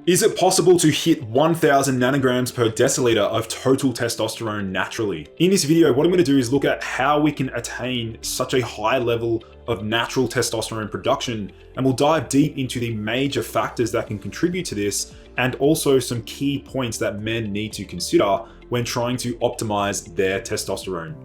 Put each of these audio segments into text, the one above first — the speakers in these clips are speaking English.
Is it possible to hit 1000 nanograms per deciliter of total testosterone naturally? In this video, what I'm going to do is look at how we can attain such a high level of natural testosterone production, and we'll dive deep into the major factors that can contribute to this, and also some key points that men need to consider when trying to optimize their testosterone.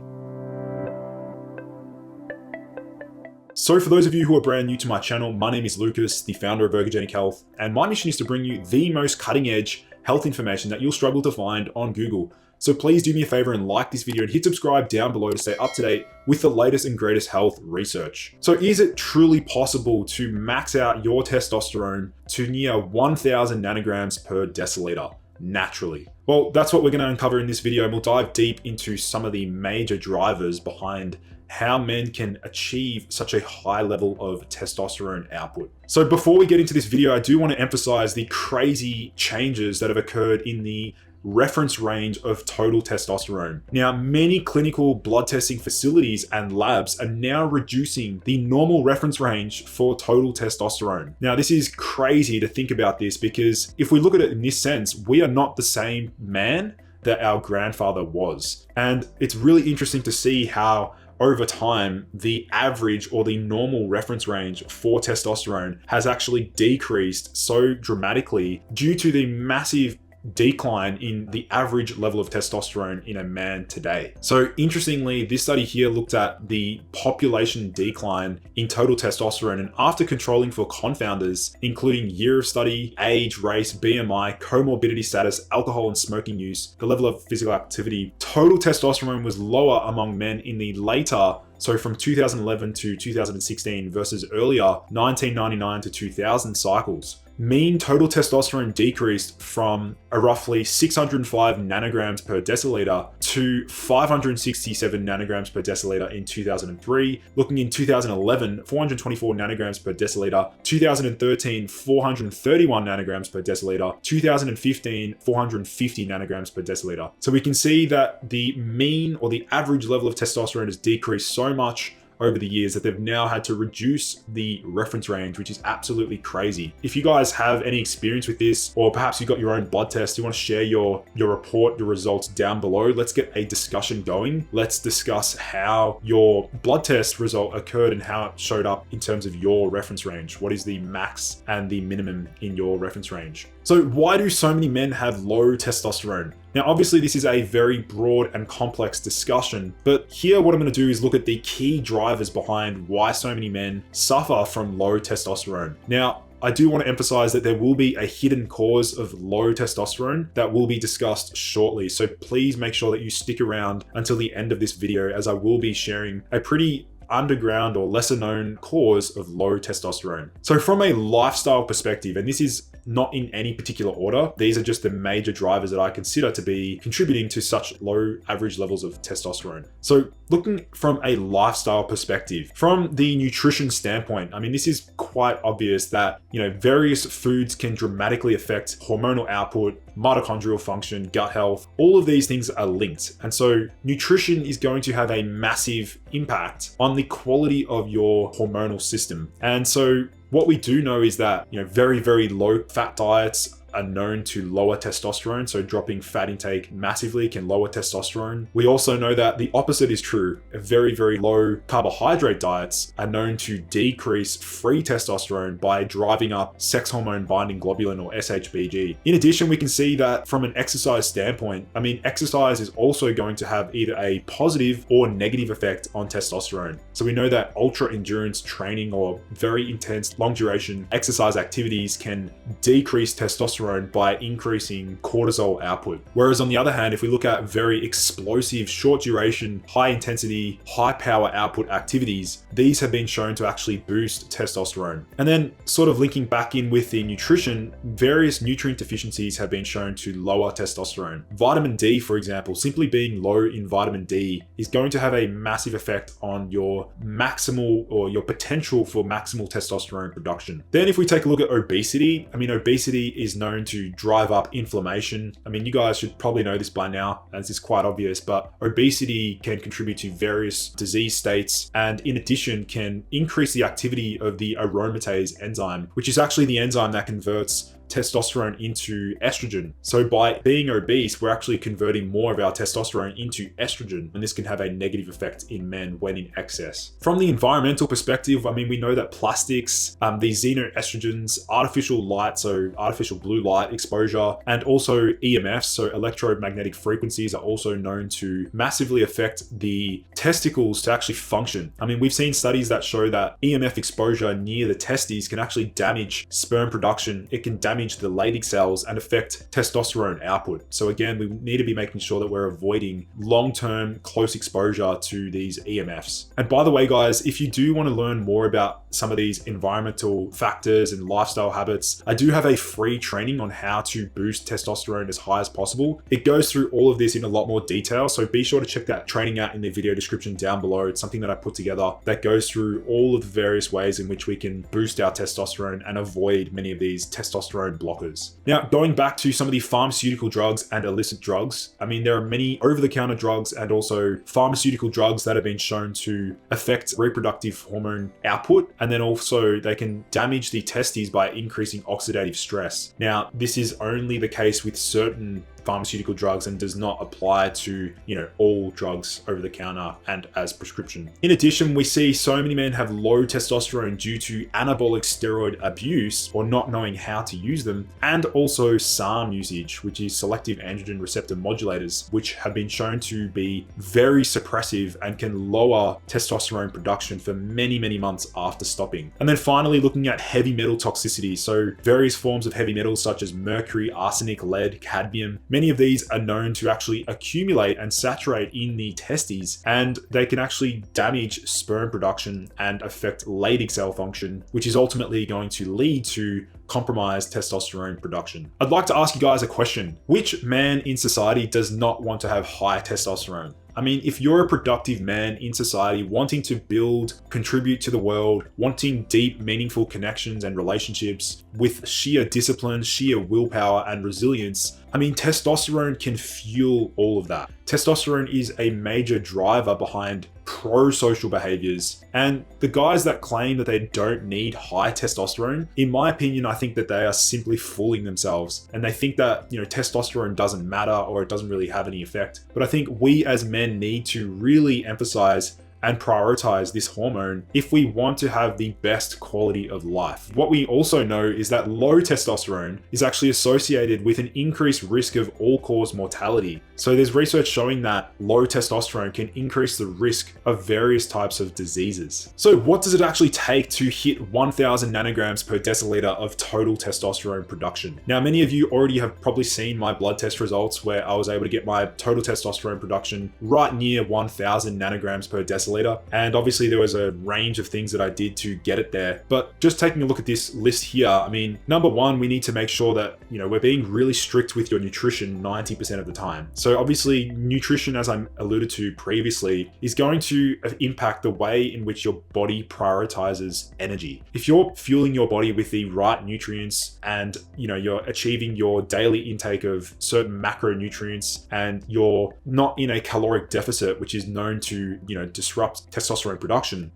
So for those of you who are brand new to my channel, my name is Lucas, the founder of Ergogenic Health, and my mission is to bring you the most cutting edge health information that you'll struggle to find on Google. So please do me a favor and like this video and hit subscribe down below to stay up to date with the latest and greatest health research. So is it truly possible to max out your testosterone to near 1000 nanograms per deciliter naturally? Well, that's what we're going to uncover in this video, and we'll dive deep into some of the major drivers behind how men can achieve such a high level of testosterone output. So before we get into this video, I do want to emphasize the crazy changes that have occurred in the reference range of total testosterone. Now, many clinical blood testing facilities and labs are now reducing the normal reference range for total testosterone. Now, this is crazy to think about this, because if we look at it in this sense, we are not the same man that our grandfather was. And it's really interesting to see how over time, the average or the normal reference range for testosterone has actually decreased so dramatically due to the massive decline in the average level of testosterone in a man today. So interestingly, this study here looked at the population decline in total testosterone, and after controlling for confounders, including year of study, age, race, BMI, comorbidity status, alcohol and smoking use, the level of physical activity, total testosterone was lower among men in the later, so from 2011 to 2016 versus earlier 1999 to 2000 cycles. Mean total testosterone decreased from a roughly 605 nanograms per deciliter to 567 nanograms per deciliter in 2003. Looking in 2011, 424 nanograms per deciliter, 2013, 431 nanograms per deciliter, 2015, 450 nanograms per deciliter. So we can see that the mean or the average level of testosterone has decreased so much over the years that they've now had to reduce the reference range, which is absolutely crazy. If you guys have any experience with this, or perhaps you got your own blood test, you want to share your report, your results down below, let's get a discussion going. Let's discuss how your blood test result occurred and how it showed up in terms of your reference range. What is the max and the minimum in your reference range? So why do so many men have low testosterone? Now, obviously this is a very broad and complex discussion, but here what I'm going to do is look at the key drivers behind why so many men suffer from low testosterone. Now, I do want to emphasize that there will be a hidden cause of low testosterone that will be discussed shortly. So please make sure that you stick around until the end of this video, as I will be sharing a pretty underground or lesser known cause of low testosterone. So from a lifestyle perspective, and this is not in any particular order, these are just the major drivers that I consider to be contributing to such low average levels of testosterone. So looking from a lifestyle perspective, from the nutrition standpoint, I mean, this is quite obvious that, various foods can dramatically affect hormonal output, mitochondrial function, gut health. All of these things are linked. And so nutrition is going to have a massive impact on the quality of your hormonal system. And so what we do know is that, very, very low fat diets are known to lower testosterone. So dropping fat intake massively can lower testosterone. We also know that the opposite is true. Very, very low carbohydrate diets are known to decrease free testosterone by driving up sex hormone binding globulin, or SHBG. In addition, we can see that from an exercise standpoint, exercise is also going to have either a positive or negative effect on testosterone. So we know that ultra endurance training or very intense long duration exercise activities can decrease testosterone by increasing cortisol output. Whereas on the other hand, if we look at very explosive, short duration, high intensity, high power output activities, these have been shown to actually boost testosterone. And then sort of linking back in with the nutrition, various nutrient deficiencies have been shown to lower testosterone. Vitamin D, for example, simply being low in vitamin D is going to have a massive effect on your maximal or your potential for maximal testosterone production. Then if we take a look at obesity, obesity is known to drive up inflammation. You guys should probably know this by now, as it's quite obvious, but obesity can contribute to various disease states, and in addition can increase the activity of the aromatase enzyme, which is actually the enzyme that converts testosterone into estrogen. So by being obese, we're actually converting more of our testosterone into estrogen, and this can have a negative effect in men when in excess. From the environmental perspective, I mean, we know that plastics, these xenoestrogens, artificial light, so artificial blue light exposure, and also EMFs, so electromagnetic frequencies, are also known to massively affect the testicles to actually function. I mean, we've seen studies that show that EMF exposure near the testes can actually damage sperm production. It can damage the Leydig cells and affect testosterone output. So again, we need to be making sure that we're avoiding long-term close exposure to these EMFs. And by the way, guys, if you do want to learn more about some of these environmental factors and lifestyle habits, I do have a free training on how to boost testosterone as high as possible. It goes through all of this in a lot more detail, so be sure to check that training out in the video description down below. It's something that I put together that goes through all of the various ways in which we can boost our testosterone and avoid many of these testosterone blockers. Now, going back to some of the pharmaceutical drugs and illicit drugs, I mean, there are many over-the-counter drugs and also pharmaceutical drugs that have been shown to affect reproductive hormone output, and then also they can damage the testes by increasing oxidative stress. Now, this is only the case with certain pharmaceutical drugs and does not apply to, all drugs over the counter and as prescription. In addition, we see so many men have low testosterone due to anabolic steroid abuse or not knowing how to use them, and also SARM usage, which is selective androgen receptor modulators, which have been shown to be very suppressive and can lower testosterone production for many, many months after stopping. And then finally, looking at heavy metal toxicity. So various forms of heavy metals such as mercury, arsenic, lead, cadmium. Many of these are known to actually accumulate and saturate in the testes, and they can actually damage sperm production and affect Leydig cell function, which is ultimately going to lead to compromised testosterone production. I'd like to ask you guys a question. Which man in society does not want to have high testosterone? I mean, if you're a productive man in society wanting to build, contribute to the world, wanting deep, meaningful connections and relationships with sheer discipline, sheer willpower, and resilience, I mean, testosterone can fuel all of that. Testosterone is a major driver behind pro-social behaviors. And the guys that claim that they don't need high testosterone, in my opinion, I think that they are simply fooling themselves. And they think that, testosterone doesn't matter or it doesn't really have any effect. But I think we as men need to really emphasize and prioritize this hormone if we want to have the best quality of life. What we also know is that low testosterone is actually associated with an increased risk of all-cause mortality. So there's research showing that low testosterone can increase the risk of various types of diseases. So what does it actually take to hit 1000 nanograms per deciliter of total testosterone production? Now, many of you already have probably seen my blood test results where I was able to get my total testosterone production right near 1000 nanograms per deciliter. And obviously there was a range of things that I did to get it there. But just taking a look at this list here, I mean, number one, we need to make sure that, we're being really strict with your nutrition 90% of the time. So obviously nutrition, as I alluded to previously, is going to impact the way in which your body prioritizes energy. If you're fueling your body with the right nutrients and, you're achieving your daily intake of certain macronutrients and you're not in a caloric deficit, which is known to, disrupt testosterone production,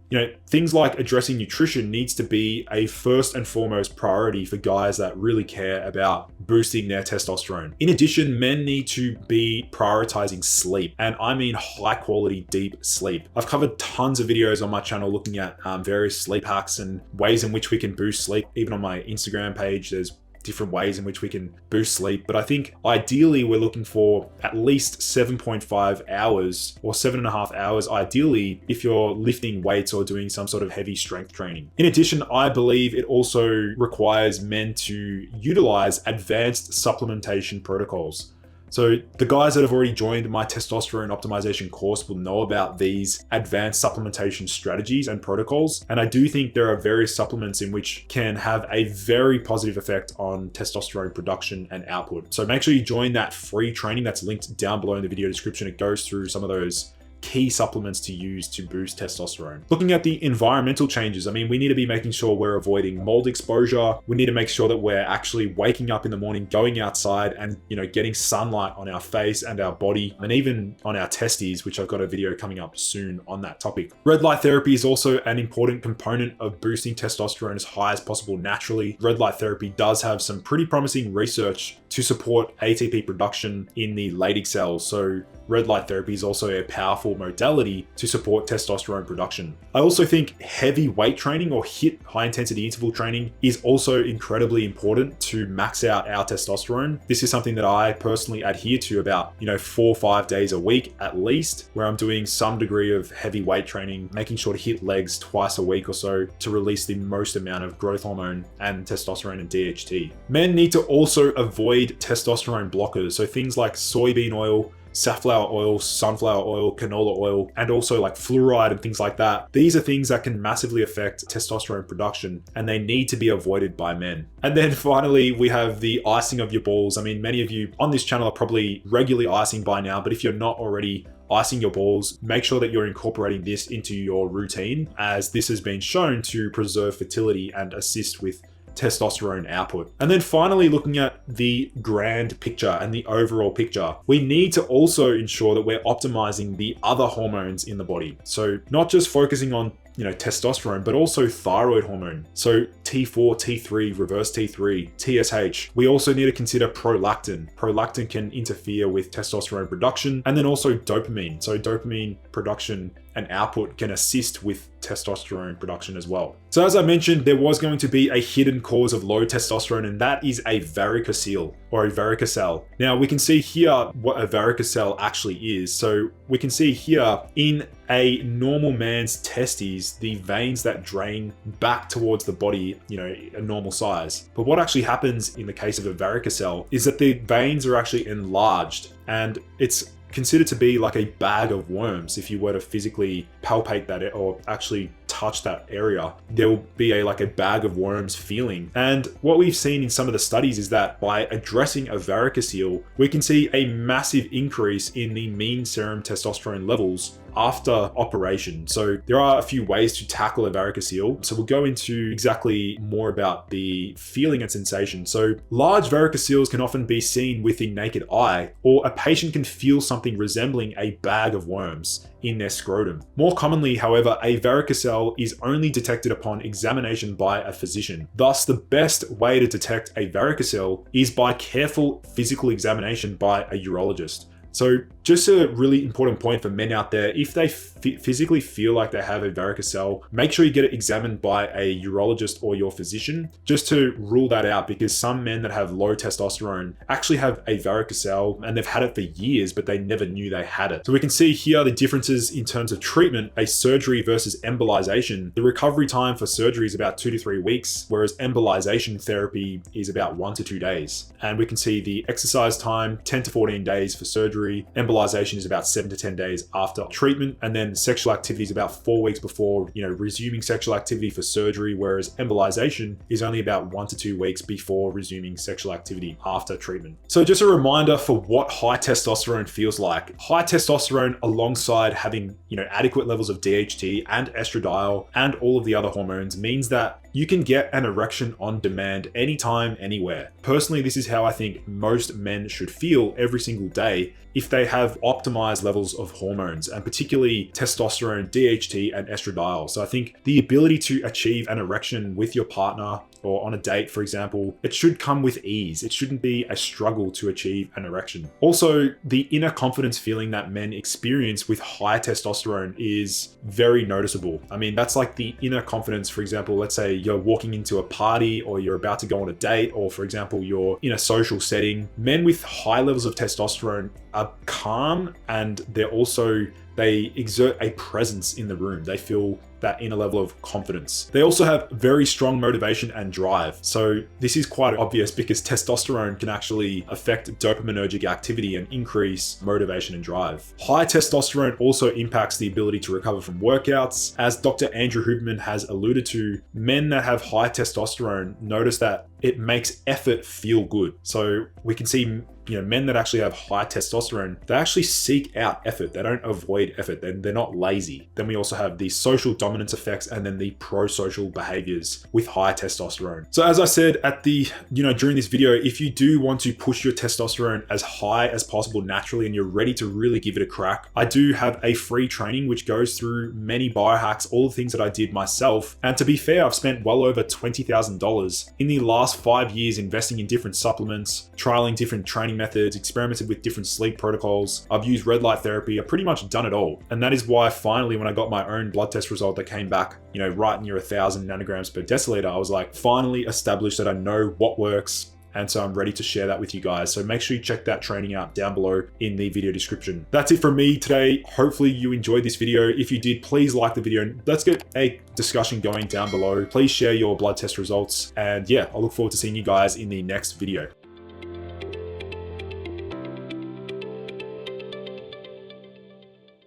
things like addressing nutrition needs to be a first and foremost priority for guys that really care about boosting their testosterone. In addition, men need to be prioritizing sleep, and I mean high quality deep sleep. I've covered tons of videos on my channel looking at various sleep hacks and ways in which we can boost sleep. Even on my Instagram page, there's different ways in which we can boost sleep. But I think ideally we're looking for at least 7.5 hours or 7.5 hours ideally if you're lifting weights or doing some sort of heavy strength training. In addition, I believe it also requires men to utilize advanced supplementation protocols. So the guys that have already joined my testosterone optimization course will know about these advanced supplementation strategies and protocols. And I do think there are various supplements in which can have a very positive effect on testosterone production and output. So make sure you join that free training that's linked down below in the video description. It goes through some of those key supplements to use to boost testosterone. Looking at the environmental changes, I mean, we need to be making sure we're avoiding mold exposure. We need to make sure that we're actually waking up in the morning, going outside and, getting sunlight on our face and our body, and even on our testes, which I've got a video coming up soon on that topic. Red light therapy is also an important component of boosting testosterone as high as possible naturally. Red light therapy does have some pretty promising research to support ATP production in the Leydig cells. So red light therapy is also a powerful modality to support testosterone production. I also think heavy weight training or HIIT, high intensity interval training, is also incredibly important to max out our testosterone. This is something that I personally adhere to about, 4 or 5 days a week at least, where I'm doing some degree of heavy weight training, making sure to hit legs twice a week or so to release the most amount of growth hormone and testosterone and DHT. Men need to also avoid testosterone blockers. So things like soybean oil, safflower oil, sunflower oil, canola oil, and also like fluoride and things like that. These are things that can massively affect testosterone production, and they need to be avoided by men. And then finally, we have the icing of your balls. I mean, many of you on this channel are probably regularly icing by now, but if you're not already icing your balls, make sure that you're incorporating this into your routine, as this has been shown to preserve fertility and assist with testosterone output. And then finally, looking at the grand picture and the overall picture, we need to also ensure that we're optimizing the other hormones in the body. So not just focusing on testosterone, but also thyroid hormone. So T4, T3, reverse T3, TSH. We also need to consider prolactin. Prolactin can interfere with testosterone production, and then also dopamine. So dopamine production and output can assist with testosterone production as well. So as I mentioned, there was going to be a hidden cause of low testosterone, and that is a varicocele or a varicocele. Now we can see here what a varicocele actually is. So we can see here in a normal man's testes, the veins that drain back towards the body, a normal size. But what actually happens in the case of a varicocele is that the veins are actually enlarged, and it's considered to be like a bag of worms. If you were to physically palpate that or actually touch that area, there will be like a bag of worms feeling. And what we've seen in some of the studies is that by addressing a varicocele, we can see a massive increase in the mean serum testosterone levels after operation. So there are a few ways to tackle a varicocele. So we'll go into exactly more about the feeling and sensation. So large varicoceles can often be seen with the naked eye, or a patient can feel something resembling a bag of worms in their scrotum. More commonly, however, a varicocele is only detected upon examination by a physician. Thus, the best way to detect a varicocele is by careful physical examination by a urologist. So just a really important point for men out there, if they physically feel like they have a varicocele, make sure you get it examined by a urologist or your physician, just to rule that out, because some men that have low testosterone actually have a varicocele and they've had it for years, but they never knew they had it. So we can see here the differences in terms of treatment, a surgery versus embolization. The recovery time for surgery is about 2 to 3 weeks, whereas embolization therapy is about 1 to 2 days. And we can see the exercise time, 10 to 14 days for surgery. Embolization is about 7 to 10 days after treatment. And then sexual activity is about 4 weeks before, resuming sexual activity for surgery, whereas embolization is only about 1 to 2 weeks before resuming sexual activity after treatment. So just a reminder for what high testosterone feels like. High testosterone, alongside having, adequate levels of DHT and estradiol and all of the other hormones, means that you can get an erection on demand anytime, anywhere. Personally, this is how I think most men should feel every single day if they have optimized levels of hormones, and particularly testosterone, DHT, and estradiol. So I think the ability to achieve an erection with your partner or on a date, for example, it should come with ease. It shouldn't be a struggle to achieve an erection. Also, the inner confidence feeling that men experience with high testosterone is very noticeable. I mean, that's like the inner confidence. For example, let's say you're walking into a party, or you're about to go on a date, or for example, you're in a social setting. Men with high levels of testosterone are calm, and they exert a presence in the room. They feel that inner level of confidence. They also have very strong motivation and drive. So this is quite obvious because testosterone can actually affect dopaminergic activity and increase motivation and drive. High testosterone also impacts the ability to recover from workouts. As Dr. Andrew Huberman has alluded to, men that have high testosterone notice that it makes effort feel good. So we can see men that actually have high testosterone, they actually seek out effort. They don't avoid effort. They're not lazy. Then we also have the social dominance effects and then the pro-social behaviors with high testosterone. So as I said at the, during this video, if you do want to push your testosterone as high as possible naturally and you're ready to really give it a crack, I do have a free training which goes through many biohacks, all the things that I did myself. And to be fair, I've spent well over $20,000 in the last 5 years investing in different supplements, trialing different training methods, experimented with different sleep protocols. I've used red light therapy. I've pretty much done it all. And that is why finally, when I got my own blood test result that came back, right near 1,000 nanograms per deciliter, I was like, finally established that I know what works. And so I'm ready to share that with you guys. So make sure you check that training out down below in the video description. That's it from me today. Hopefully you enjoyed this video. If you did, please like the video and let's get a discussion going down below. Please share your blood test results. And yeah, I look forward to seeing you guys in the next video.